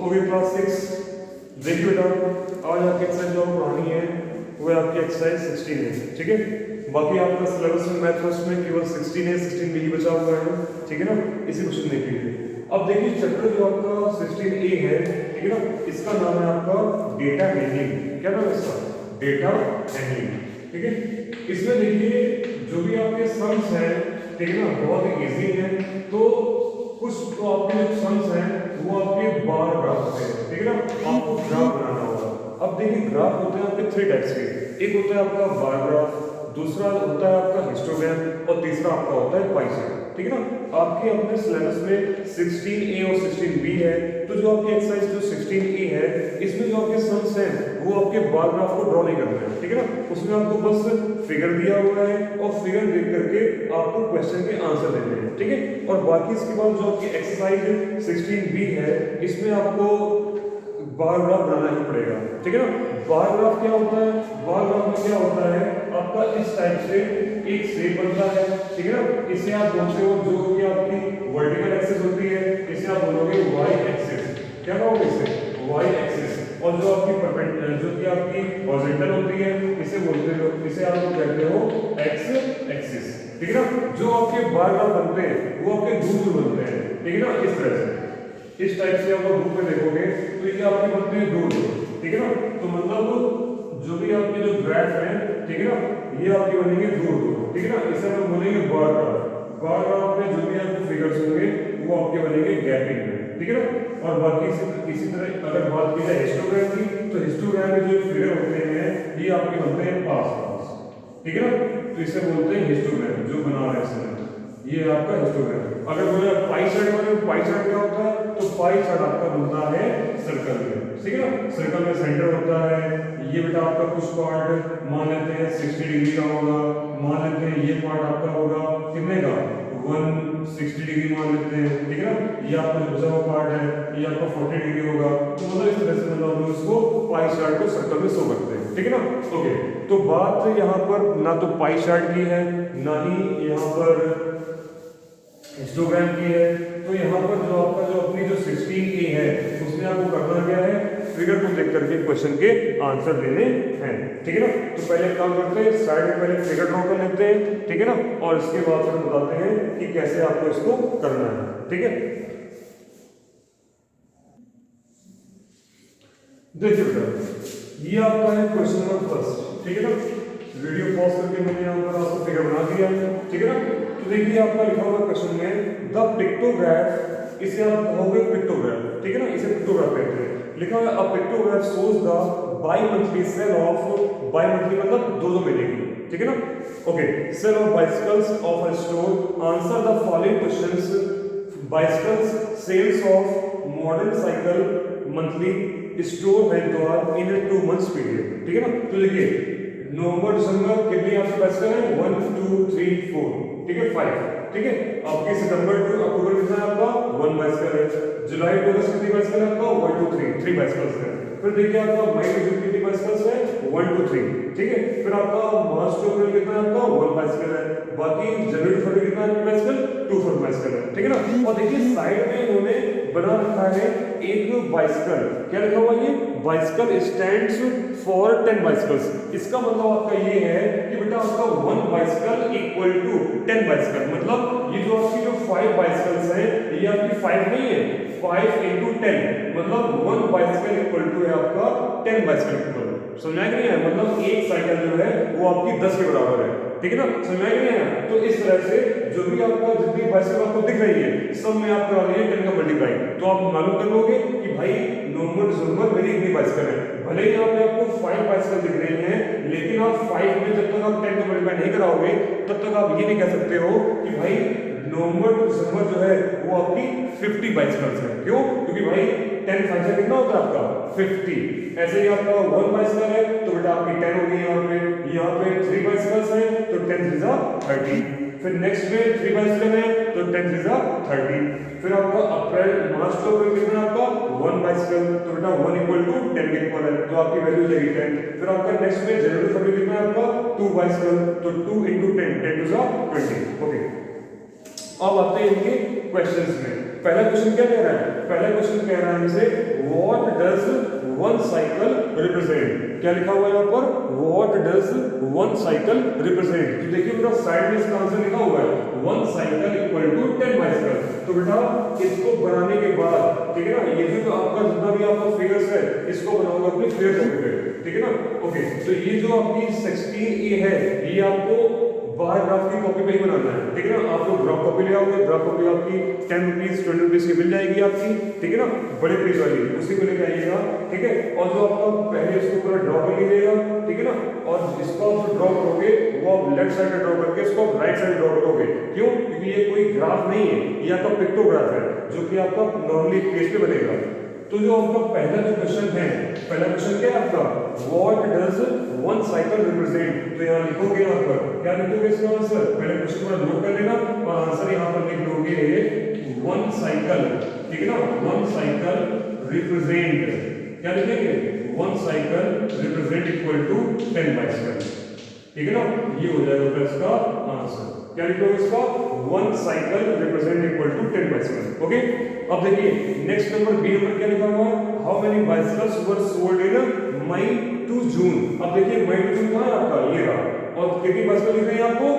Okay class 6 देखिए बेटा, आज आपकी एक्सरसाइज जो पढ़ानी है वो है आपकी एक्सरसाइज 16 है, ठीक है। बाकी आपका सिलेबस में मैथ फर्स्ट में केवल 16 है, 16 भी बचा हुआ है, ठीक है ना। इसी क्वेश्चन देख लीजिए। अब देखिए चैप्टर जो आपका 16A है, ठीक है ना, इसका नाम है आपका डेटा हैंडलिंग। क्या नाम है इसका? डेटा हैंडलिंग, ठीक है। इसमें देखिए जो भी आपके सम्स हैं, ठीक है ना, बहुत ही इजी है। तो कुछ तो आपके जो सम्स हैं वो आपके बार ग्राफ है, ठीक है ना, आपको ग्राफ बनाना होगा। अब देखिए ग्राफ होते हैं आपके 3 टाइप्स के। एक होता है आपका बार ग्राफ, दूसरा होता है आपका हिस्टोग्राम और तीसरा आपका होता है पाई चार्ट, ठीक है ना। आपके अपने सिलेबस में 16A और 16B है। तो जो आपकी एक्सरसाइज जो 16A है, इसमें जो आपके सम्स हैं वो आपके बार ग्राफ को ड्रॉ नहीं करना है, ठीक है ना। उसमें आपको बस फिगर दिया हुआ है और फिगर देख करके आपको क्वेश्चन के आंसर देने हैं, ठीक है। और बाकी इसके बाद जो आपकी एक्सरसाइज 16B है, इसमें आपको बार ग्राफ बनाना ही पड़ेगा, ठीक है ना। बार ग्राफ क्या होता है? बार ग्राफ में क्या होता है आपका, इस टाइप से एक शेप बनता है, ठीक है ना। इसे आप बोलते हो जो कि आपकी वर्टिकल एक्सिस होती है, इसे आप बोलोगे वाई एक्सिस। क्या कहोगे इसे? Y axis. और जो आपकी परपेंडिकुलर जो कि आपकी हॉरिजॉन्टल होती है, इसे बोलते हो, इसे आप कहते हो एक्स एक्सिस, ठीक है ना। जो आपके बार ग्राफ बनते हैं वो आपके दूर दूर बनते हैं, ठीक है ना। इस तरह से इस टाइप से आप बुक में देखोगे तो ये आपके बनते हैं दूर, ठीक है ना। तो मतलब जो भी आपके जो ग्राफ है, ठीक है ना, ये आपके बनेंगे दूर दूर, ठीक है ना। इसे हम बोलेंगे बार ग्राफ। बार ग्राफ में जो भी आपके फिगर्स होंगे वो आपके बनेंगे गैपिंग में, ठीक है ना। और बाकी इसी तरह अगर बात की जाए हिस्टोग्राम की, तो हिस्टोग्राम में जो फिगर होते हैं ये आपके बनते हैं पास पास, ठीक है ना। तो इसे बोलते हैं हिस्टोग्राम जो बना रहे हैं, ये आपका हिस्टोग्राम। अगर बोले पाई चार्ट बने, पाई चार्ट क्या होता है? तो पाई चार्ट आपका बनता है सर्कल में, ठीक है ना। सर्कल में सेंटर होता है। ये बेटा आपका कुछ पार्ट मान लेते हैं 60 डिग्री का होगा, मान लेते हैं ये पार्ट आपका होगा कितने का? 160 डिग्री मान लेते हैं, ठीक है ना। ये आपका जो बचा हुआ पार्ट है ये आपका 40 डिग्री होगा। तो मतलब इस तरह से मतलब हम लोग इसको पाई चार्ट को सर्कल में शो करते हैं, ठीक है ना। ओके, तो बात यहाँ पर ना तो पाई चार्ट की है ना ही यहाँ पर हिस्टोग्राम की है। तो यहाँ पर जो आपका जो अपनी जो 16A है उसमें आपको करना क्या है? फिगर को देख करके क्वेश्चन के आंसर देने हैं, ठीक है ना। तो पहले काम करते हैं, साइड में पहले फिगर ड्रॉ कर लेते हैं, ठीक है ना। और इसके बाद फिर बताते हैं कि कैसे आपको इसको करना है, ठीक है। देखिए बेटा, ये आपका है क्वेश्चन नंबर फर्स्ट, ठीक है ना। वीडियो पॉज करके मैंने यहाँ पर आपको फिगर बना दिया, ठीक है ना। तो देखिए आपका लिखा हुआ क्वेश्चन में द पिक्टोग्राफ, इसे आप कहोगे पिक्टोग्राफ, ठीक है ना, इसे पिक्टोग्राफ कहते हैं। लिखा हुआ a pictograph shows the bimonthly sale of, bimonthly मतलब 2 महीने की, ठीक है ना। Okay, sale of bicycles of a store, answer the following questions. Bicycles sales of modern cycle monthly store Haridwar in 2 months period, ठीक है ना। तो देखिए नवंबर दिसंबर कितनी आपके बाइसिकल है? 1 2 3 4, ठीक है, 5, ठीक है। आपके सितंबर टू अक्टूबर कितना है आपका? 1 बाइसिकल है। जुलाई टू अगस्त कितनी बाइसिकल है आपका? 1 2 3 बाइसिकल्स है। फिर देखिए आपका मई में कितनी बाइसिकल्स है? 1 2 3, ठीक है। फिर आपका मार्च टू अप्रैल कितना है आपका? 1 बाइसिकल है। बाकी जनवरी फरवरी कितना है बाइसिकल? 2 बाइसिकल है, ठीक है ना। और देखिए साइड में इन्होंने बना रखा है एक बाइसिकल, क्या लिखा हुआ है? ये बाइसिकल स्टैंड्स फॉर 10 बाइसिकल्स। इसका मतलब आपका ये है कि बेटा आपका 1 बाइसिकल इक्वल टू 10 बाइसिकल, मतलब ये जो आपकी जो 5 बाइसिकल्स हैं ये आपकी 5 नहीं है, 5 into 10 मतलब 1 बाइसिकल इक्वल टू है आपका 10 बाइसिकल इक्वल। समझ में नहीं है? मतलब एक साइकिल जो है वो आपकी 10 के बराबर है, ठीक है ना। समझ में नहीं है? तो इस तरह से जो भी आपका जितनी बाइसिकल आपको दिख रही है सब में आप करा लीजिए 10 का मल्टीप्लाई, तो आप मालूम कर लोगे कि भाई नवंबर दिसंबर मेरी इतनी बाइसिकल है। भले ही यहाँ पे आपको 5 बाइसिकल दिख रही हैं, लेकिन आप 5 में जब तक आप 10 का मल्टीप्लाई नहीं कराओगे तब तक आप ये नहीं कह सकते हो कि भाई नवंबर टू दिसंबर जो है वो आपकी 50 बाइसिकल्स है। क्यों? क्योंकि भाई 10 5 कितना होता है आपका? 50। ऐसे ही आपका 1 बाइसिकल है तो बेटा आपकी 10 होगी। यहाँ पे 3 बाइसिकल्स है तो 10 3 जा 30। फिर नेक्स्ट में 3 बाइसिकल है तो 10 3 जा 30। फिर आपका अप्रैल मार्च टू अप्रैल कितना आपका? 1 बाइसिकल, तो बेटा 1 इक्वल टू 10 के इक्वल है, तो आपकी वैल्यू जाएगी 10। फिर आपका नेक्स्ट में जनवरी फरवरी कितना है आपका? 2 बाइसिकल, तो 2 into 10 10 2 जा 20। ओके, अब आते हैं इनके क्वेश्चंस में। पहला क्वेश्चन क्या कह रहा है? पहला क्वेश्चन कह रहा है हमसे what does one cycle represent. क्या लिखा हुआ है यहाँ पर? What does one cycle represent. तो देखिए मेरा साइड में इसका आंसर लिखा हुआ है one cycle equal to 10 bicycle. तो बेटा इसको बनाने के बाद, ठीक है ना, ये जो आपका जितना भी आपका फिगर्स है इसको बनाओगे अपनी फिगर कॉपी पे, ठीक है ना। ओके, तो ये जो आपकी 16A है ये आपको बाहर ग्राफ की कॉपी पे ही बनाना है, ठीक है ना। आप लोग ग्राफ कॉपी ले आओगे, ग्राफ कॉपी आपकी 10 रुपीज 20 रुपीज की मिल जाएगी आपकी, ठीक है ना, बड़े पेज वाली, उसी को लेकर आइएगा, ठीक है। और जो आपका पहले इसको पूरा ड्रॉ कर लीजिएगा, ठीक है ना, और इसको आप जो ड्रॉ करोगे वो आप लेफ्ट साइड में ड्रॉ करके इसको आप राइट साइड ड्रॉ करोगे। क्यों? क्योंकि ये कोई ग्राफ नहीं है, ये आपका पिक्टोग्राफ है जो कि आपका नॉर्मली पेज पे बनेगा। तो जो आपका पहला जो क्वेश्चन है, पहला क्वेश्चन क्या है आपका? What does one cycle represent. तो यहाँ लिखोगे, यहाँ पर क्या लिखोगे इसका आंसर? पहले क्वेश्चन को नोट कर लेना और आंसर यहाँ पर लिख दोगे वन साइकिल, ठीक है ना। वन साइकिल रिप्रेजेंट, क्या लिखेंगे? One cycle represent equal to 10 bicycle, ठीक है ना। ये हो जाएगा इसका आंसर। क्या लिखोगे इसका? One cycle represent equal to 10 bicycle. Okay, अब देखिए नेक्स्ट नंबर बी नंबर क्या लिखा हुआ है? How many bicycles were sold in May to June. अब देखिए मई टू जून कहाँ है आपका? ये रहा। और कितनी बाइसिकल लिख रहे हैं आपको?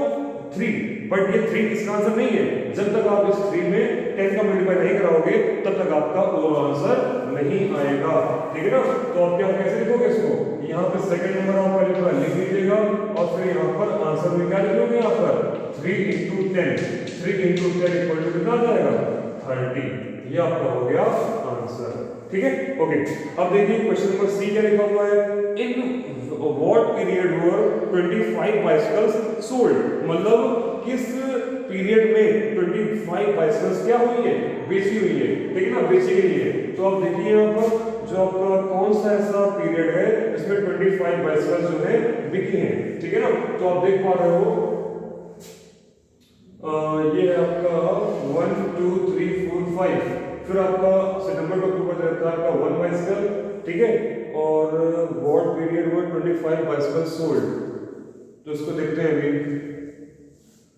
3। बट ये 3 इसका आंसर नहीं है। जब तक आप इस 3 में 10 का मल्टीप्लाई नहीं कराओगे तब तक आपका ओवरऑल आंसर नहीं आएगा, ठीक है ना। तो आप क्या कैसे लिखोगे इसको? यहाँ पे सेकंड नंबर आपका लिखा लिख लीजिएगा और फिर यहाँ पर आंसर में क्या लिखोगे? यहाँ पर 3 into 10, 3 into 10 इक्वल टू कितना आ जाएगा? 30। ये आपका हो गया आंसर, ठीक है। ओके, अब देखिए क्वेश्चन नंबर सी क्या लिखा हुआ है? In what period were 25 bicycles sold. मतलब किस पीरियड में 25 बाइसिकल्स क्या हुई है? बेची हुई है, ठीक है ना, बेची गई है। तो आप देखिए यहाँ पर जो आपका कौन सा ऐसा पीरियड है इसमें 25 बाइसिकल्स जो है बिकी हैं, ठीक है ना। तो आप देख पा रहे हो ये है आपका 1 2 3 4 5, फिर आपका सितंबर टू अक्टूबर रहता है आपका 1 बाइसिकल, ठीक है। और व्हाट पीरियड में 25 बाइसिकल सोल्ड। तो इसको देखते हैं अभी,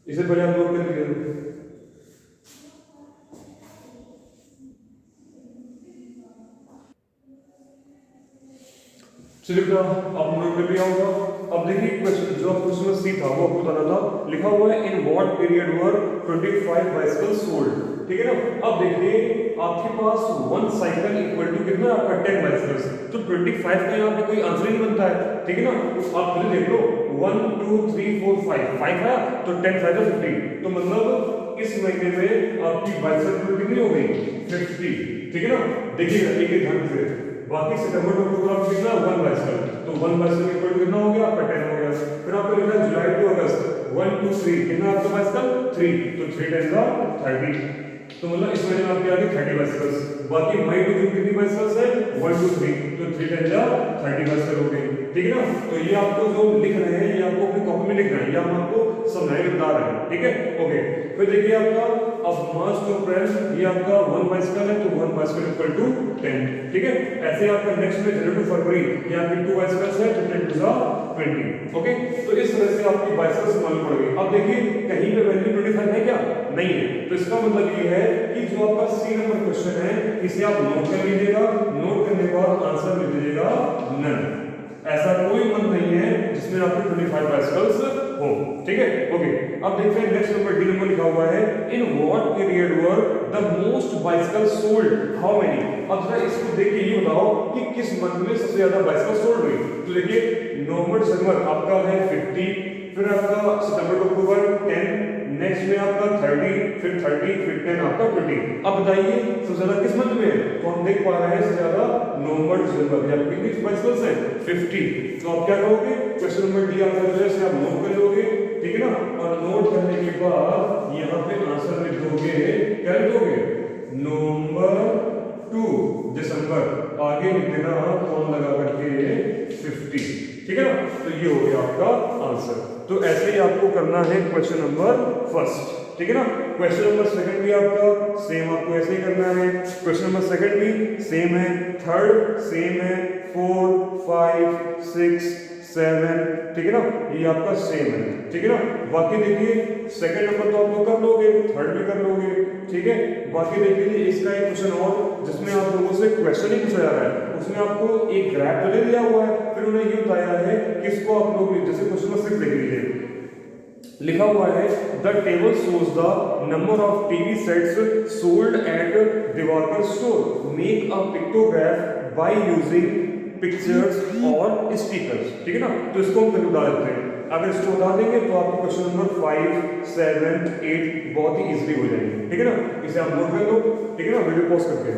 इसे पहले हम लोग कर लीजिए। चलिए बेटा आप नोट कर लिया होगा। अब देखिए क्वेश्चन जो क्वेश्चन सी था वो आपको बताना था, लिखा हुआ है in what period were 25 bicycle sold, ठीक है ना। अब देखिए आपके पास वन साइकिल इक्वल टू कितना आपका 10 बाइसिकल्स। तो 25 का यहाँ पे कोई आंसर ही नहीं बनता है, ठीक है ना। आप खुद देख लो 1 2 3 4 5 है तो 10 5 50। तो मतलब इस महीने में आपकी बाइसिकल कितनी हो गई? 50, ठीक है ना। देखिएगा एक एक ढंग से। बाकी सितंबर टू अक्टूबर आपको कितना? 1 बाइसिकल। तो 1 बाइसिकल इक्वल टू कितना हो गया आपका? 10 हो गया। फिर आपको लिखना है जुलाई टू अगस्त 1 2 3 कितना आपका बाइसिकल? 3। तो 3 10 का 30। तो मतलब इस महीने में आपके आ गए 30 बाइसिकल्स। बाकी मई टू जून कितनी बाइसिकल्स है? 1 2 3। तो 3 10 का 30 बाइसिकल हो गई, ठीक है ना। तो ये आपको जो लिख रहे हैं ये आपको अपनी कॉपी में लिख रहे हैं, ये हम आपको समझाने बता रहे हैं, ठीक है। ओके, फिर देखिए आपका अब मार्च टू अप्रैल ये आपका 1 बाइसिकल है तो 1 बाइसिकल इक्वल टू 10, ठीक है। ऐसे आपका नेक्स्ट में जनवरी टू फरवरी ये आपकी 2 बाइसिकल्स है तो 10 टू 20, ओके। तो इस तरह से आपकी बाइसिकल्स मालूम पड़ गई। अब देखिए कहीं पे वैल्यू 25 है क्या? नहीं है। तो इसका मतलब ये है कि जो आपका सी नंबर क्वेश्चन है इसे आप नोट कर लीजिएगा, नोट करने के बाद आंसर लिख दीजिएगा नन। ऐसा कोई मंथ नहीं है जिसमें आपके 25 बाइसिकल्स हो, ठीक है। ओके, अब देखते हैं नेक्स्ट नंबर डी नंबर लिखा हुआ है in what period were the most bicycle sold how many. अब जरा इसको देख के ये बताओ कि किस मंथ में सबसे ज्यादा बाइसिकल सोल्ड हुई। तो देखिए नवंबर दिसंबर आपका है 50, फिर आपका सितंबर टू अक्टूबर 10, नेक्स्ट में आपका 30, फिर 30, फिर 10 आपका 20। अब बताइए सबसे ज्यादा किस मंथ में है? तो हम देख पा रहे हैं सबसे ज्यादा नवंबर दिसंबर। या कितनी बाइसिकल्स हैं? 50। तो आप क्या करोगे? क्वेश्चन नंबर डी आंसर जो है इसे आप नोट कर लोगे, ठीक है ना। और नोट करने के बाद यहाँ पे आंसर लिख दोगे, क्या लिख दोगे? नवंबर टू दिसंबर, आगे लिख देना कौन लगा करके 50, ठीक है ना। तो ये हो गया आपका आंसर। तो ऐसे ही आपको करना है क्वेश्चन नंबर फर्स्ट, ठीक है ना। क्वेश्चन नंबर सेकंड भी आपका सेम आपको ऐसे ही करना है। क्वेश्चन नंबर सेकंड भी सेम है, थर्ड सेम है, 4 5 6 7, ठीक है ना, ये आपका सेम है, ठीक है ना। बाकी देखिए सेकंड नंबर तो आप लोग कर लोगे, थर्ड भी कर लोगे, ठीक है। बाकी देख लीजिए इसका एक क्वेश्चन और जिसमें आप लोगों से क्वेश्चन ही पूछा जा रहा है, उसमें आपको एक ग्राफ तो दे दिया हुआ है, फिर उन्हें ये बताया है कि इसको आप लोग जैसे क्वेश्चन नंबर 6 देख लीजिए, लिखा हुआ है the table shows the number of TV sets sold at Diwakar store, make a pictograph by using pictures और स्टिकर्स, ठीक है ना। तो इसको हम फिर बता देते हैं। अगर इसको बता देंगे तो आपको क्वेश्चन नंबर 5, 7, 8 बहुत ही इजीली हो जाएंगे, ठीक है ना। इसे आप नोट कर लो, ठीक है ना, वीडियो पॉज करके।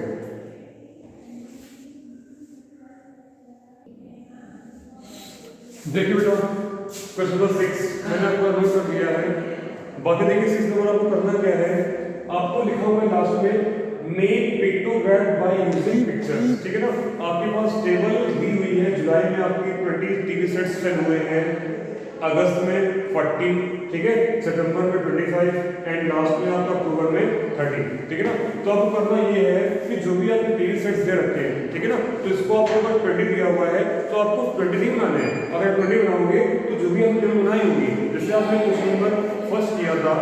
देखिए बेटा क्वेश्चन नंबर 6 मैंने आपको नोट कर दिया है। बाकी देखिए 6 नंबर आपको करना क्या है, आपको लिखा हुआ है लास्ट में make pictograph by using pictures, ठीक है ना। आपके पास टेबल दी हुई है, जुलाई में आपकी 20 टीवी सेट्स सेल हुए हैं, अगस्त में 40, ठीक है, सितंबर में 25 एंड लास्ट में आपका अक्टूबर में 30, ठीक है ना। तो आपको करना ये है कि जो भी आपके टीवी सेट्स दे रखे हैं, ठीक है ना, तो इसको आपको अगर 20 दिया हुआ है तो आपको 20 नहीं बनाने हैं। अगर 20 बनाओगे तो जो भी आपने टेबल बनाई होगी, जैसे आपने क्वेश्चन नंबर फर्स्ट किया था,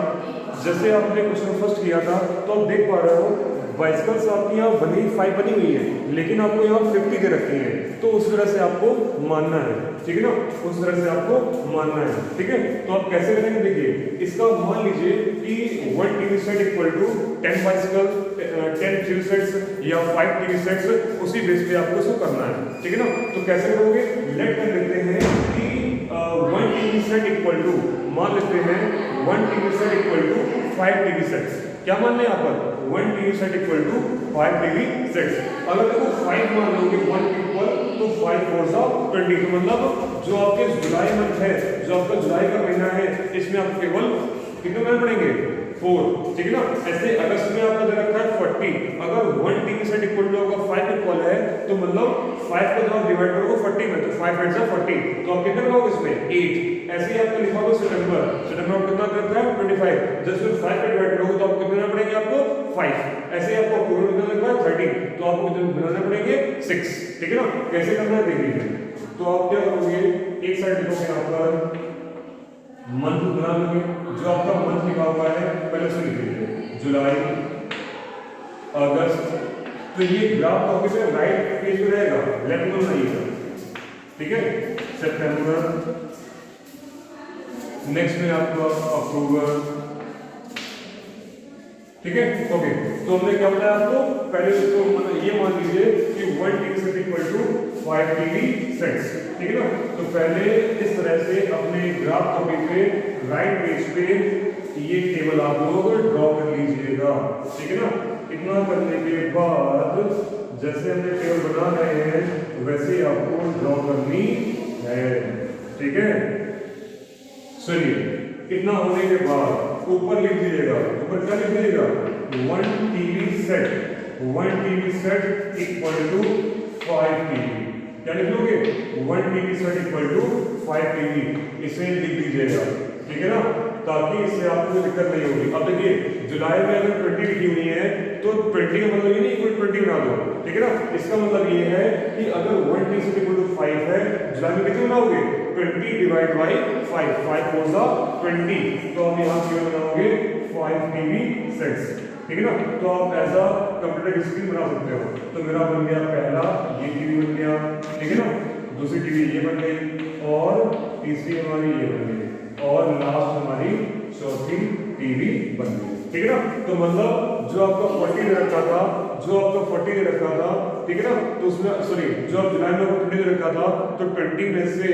जैसे आपने क्वेश्चन फर्स्ट किया था, तो आप देख पा रहे हो बाइसिकल्स आपकी यहाँ बनी 5 बनी हुई है, लेकिन आपको यहाँ 50 दे रखी है, तो उस तरह से आपको मानना है, ठीक है ना, उस तरह से आपको मानना है, ठीक है। तो आप कैसे करेंगे, देखिए इसका मान लीजिए कि 1 TV set equal to 10 bicycle, 10 TV sets या 5 टीवी सेट्स, उसी बेस पे आपको इसको करना है, ठीक है ना। तो कैसे करोगे, लेट कर लेते हैं कि 1 टीवी सेट इक्वल टू, मान लेते हैं 1 TV set equal to 5 TV sets. क्या मान लें यहाँ पर, 1 TV set equal to 5 TV sets. अगर देखो 5 मान लोगे 1 इक्वल तो 5 4 20, तो मतलब जो आपके जुलाई मंथ है, जो आपका जुलाई का महीना है, इसमें आपको केवल कितने महीने पड़ेंगे, 4, ठीक है ना। ऐसे अगस्त में आपका दे रखा है 40, अगर 1 टीवी सेट इक्वल टू होगा 5 इक्वल है, तो मतलब 5 को जब डिवाइड करोगे 40 में, तो 5 8 जा 40, तो आप कितने लगाओगे इसमें 8। ऐसे ही आपको लिखा होगा सितंबर, सितंबर में कितना देता है 25, जब फिर 5 पे डिवाइड करोगे तो आपको कितने बनाने पड़ेंगे, आपको 5। ऐसे ही आपको अक्टूबर में कितना लिखा है 30, तो आपको कितने बनाने पड़ेंगे 6, ठीक है ना। कैसे करना है देख लीजिए। तो आप क्या करोगे, एक साइड लिखोगे यहाँ पर मंथ बना लोगे, जो आपका मंथ लिखा हुआ है पहले से लिख लीजिए, जुलाई, अगस्त, तो ये ग्राफ आपके पे राइट पेज पे रहेगा, लेफ्ट में बनाइएगा, ठीक है। सितंबर, नेक्स्ट में आपका अक्टूबर, ठीक है, ओके। तो हमने क्या बताया आपको, पहले तो ये मान लीजिए कि 1 TV set equal to 5 TV sets, ठीक है ना। तो पहले इस तरह से अपने ग्राफ कॉपी पे राइट पेज पे ये टेबल आप लोग ड्रॉ कर लीजिएगा, ठीक है ना। इतना करने के बाद जैसे हमने टेबल बना रहे हैं वैसे आपको ड्रॉ करनी है, ठीक है। चलिए इतना होने के बाद ऊपर लिख दीजिएगा, ऊपर क्या लिख दीजिएगा, 1 TV set, 1 TV set equal to 5 TV, क्या लिख लोगे, 1 TV set equal to 5 TV, इसे लिख दीजिएगा, ठीक है ना, ताकि इससे आपको दिक्कत नहीं होगी। अब देखिए जुलाई में अगर 20 लिखी हुई है तो 20 का मतलब ये नहीं इक्वल 20 बना दो, ठीक है ना। इसका मतलब ये है कि अगर 1 टीवी सेट इक्वल टू 5 है, जुलाई में कितने बनाओगे, 20 डिवाइड बाई 5, 5 4 जा 20, तो आप यहाँ क्यों बनाओगे 5 टीवी सेट्स, ठीक है ना। तो आप ऐसा कंप्यूटर स्क्रीन बना सकते हो। तो मेरा बन गया पहला ये टीवी बन गया, ठीक है ना, दूसरी टीवी ये बन गई, और तीसरी हमारी ये बन गई, और लास्ट हमारी चौथी टीवी बन गई, ठीक है ना। तो मतलब जो आपका 40 दे रखा था, जो आपका 40 दे रखा था, ठीक है ना, तो उसमें सॉरी जो आप जुलाई में आपको 20 दे रखा था, तो 20 में से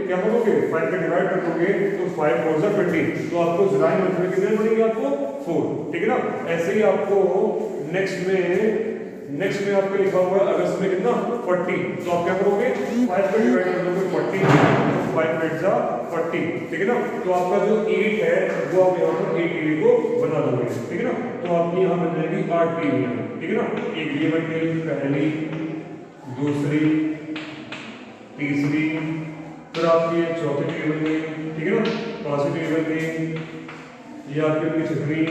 क्या करोगे 5 का डिवाइड कर दोगे, तो 5 4 जा 20, तो आपको जुलाई मंथ में कितने बनेंगे, आपको 4, ठीक है ना। ऐसे ही आपको नेक्स्ट में आपका लिखा हुआ है अगस्त में कितना 40, तो आप क्या करोगे 5 का डिवाइड कर दोगे 40, तो 5 8 जा 40, ठीक है ना। तो आपका जो 8 है वो आप यहाँ पर 8 टीवी को बना दोगे, ठीक है ना। तो आपकी यहाँ बन जाएगी 8 टीवी, ठीक है ना। एक ये बन गई पहली, दूसरी, तीसरी, फिर आपकी चौथी टीवी बन गई, ठीक है ना, पांचवी टीवी बन गई, ये आपकी बन गई छठवीं,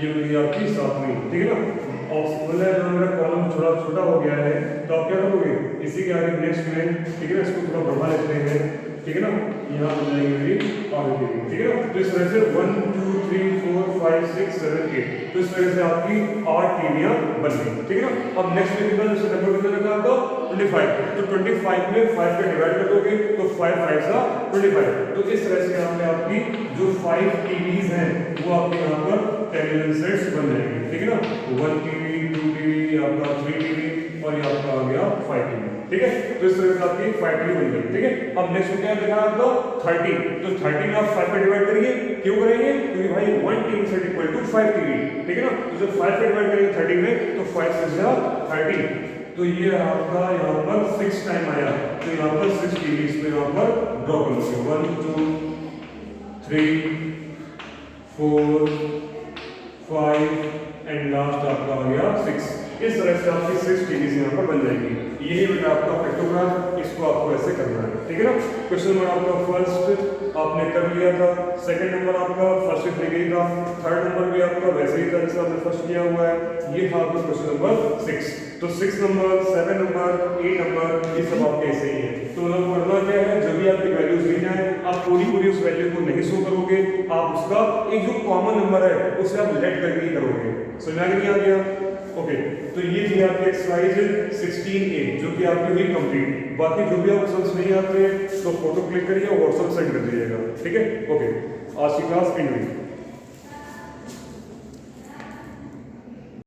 ये बन गई आपकी सातवीं, ठीक है ना। और मतलब मेरा कॉलम थोड़ा छोटा हो गया है, तो आप क्या करोगे इसी के आगे नेक्स्ट में, ठीक है ना, इसको थोड़ा बढ़ा लेते हैं, ठीक है ना, यहाँ बन जाएगी मेरी आधी टीवी, ठीक है ना। तो इस तरह से 1 2 3 4 5 6 7 8, तो इस तरह से आपकी 8 टीवियां बन गई, ठीक है ना। अब नेक्स्ट में कितना, जैसे नंबर कितना लगा आपका 25, तो 25 में 5 का डिवाइड कर दोगे तो 5 5 सा 25, तो इस तरह से यहाँ पे आपकी जो 5 टीवीज हैं वो आपके यहाँ पर टेलीविजन सेट्स बन जाएंगे, ठीक है ना। 1 टीवी 2 टीवी आपका 3 टीवी और ये आपका आ गया 5 टीवी, ठीक है। तो इस तरह से आपकी 5 टीवी बन गई, ठीक है। अब नेक्स्ट में क्या देखा आपको 30, तो 30 आप 5 पे डिवाइड करिए, क्यों करेंगे, क्योंकि भाई 1 TV set equal to 5 TV, ठीक है ना। तो जब 5 पे डिवाइड करेंगे 30 में तो 5 6 जा 30, तो ये आपका यहाँ पर 6 टाइम आया, तो यहाँ पर 6 टीवी इसमें यहाँ पर ड्रॉ कर लो, 1 2 3 4 5 एंड लास्ट आपका आ गया 6। इस तरह से आपकी 6 टीवीज यहाँ पर बन जाएंगी। यही बेटा आपका पेक्टोग्राफ, इसको आपको ऐसे करना है, ठीक है ना। क्वेश्चन नंबर आपका फर्स्ट आपने कर लिया था, सेकंड नंबर आपका फर्स्ट से गई था, थर्ड नंबर भी आपका वैसे ही था जैसे आपने फर्स्ट किया हुआ है। ये था आपका क्वेश्चन नंबर 6। तो 6 नंबर 7 नंबर 8 नंबर ये सब आपके ऐसे ही है। तो मतलब करना क्या है, जब भी आपकी वैल्यूज दी जाए आप पूरी उस वैल्यू को नहीं शो करोगे, आप उसका एक जो कॉमन नंबर है उसे आप लेट करके ही करोगे। समझ में नहीं आ गया? ओके, तो ये थी आपकी एक्सरसाइज 16A जो कि आपकी हुई कंप्लीट। बाकी जो भी आपको समझ नहीं आते तो फोटो क्लिक करिए और व्हाट्सएप सेंड कर दीजिएगा, ठीक है। ओके, आज की क्लास एंड हुई।